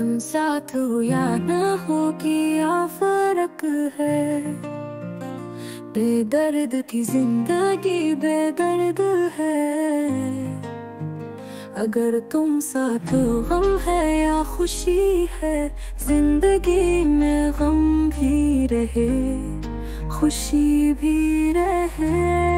तुम साथ हो या ना हो क्या फर्क है। बेदर्द की जिंदगी बेदर्द है। अगर तुम साथ हो गम है या खुशी है। जिंदगी में गम भी रहे खुशी भी रहे।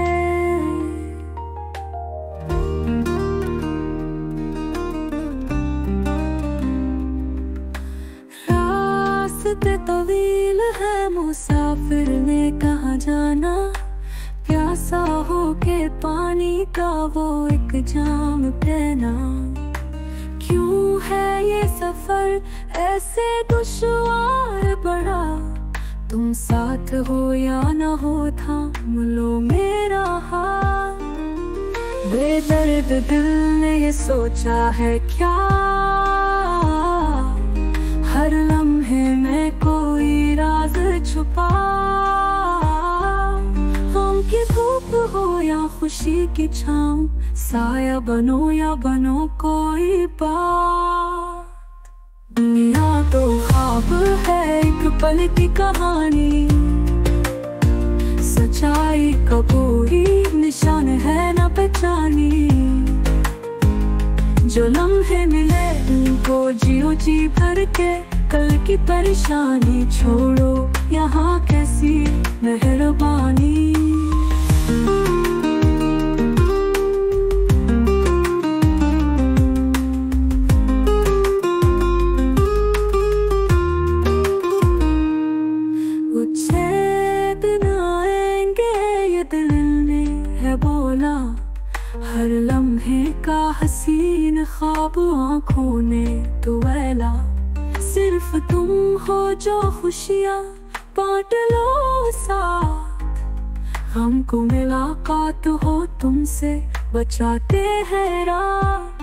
रास्ते तवील है मुसाफिर ने कहाँ जाना। प्यासा हो के पानी का वो एक जाम पीना। क्यों है ये सफर ऐसे दुश्वार बड़ा। तुम साथ हो या न हो थाम लो मेरा हाथ। बेदर्द दिल ने ये सोचा है क्या। हर लम्हे में कोई राज छुपा। गम की धूप हो या खुशी की छाँव। साया बनो या बनो कोई बात। दुनिया तो ख्वाब है एक पल की कहानी। सच्चाई का कोई निशान है न पहचानी। जो लम्हे मिले उनको जियो जी भर के। कल की परेशानी छोड़ो यहाँ कैसी मेहरबानी। बोला हर लम्हे का हसीन ख्वाब आँखों ने तो वैला। सिर्फ तुम हो जो खुशियाँ बांट लो साथ। हमको मुलाकात हो तुमसे बचाते हैं रात।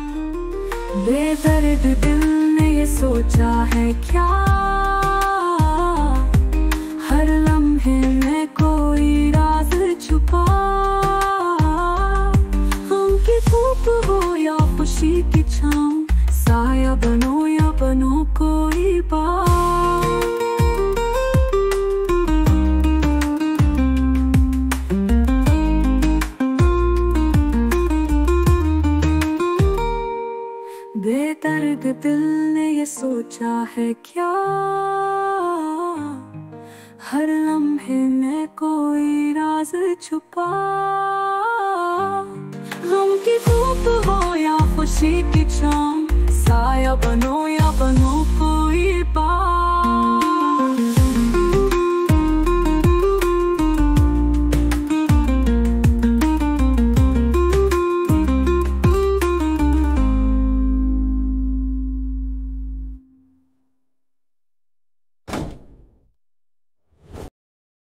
बेदर्द दिल ने ये सोचा है क्या। हर लम्हे में कोई राज छुपा। धूप हो या खुशी की छाँव। साया बनो या बनो कोई बात। बेदर्द दिल ने ये सोचा है क्या। हर लम्हे में कोई राज छुपा। गम की धूप हो या खुशी की छाँव। साया बनो या बनो।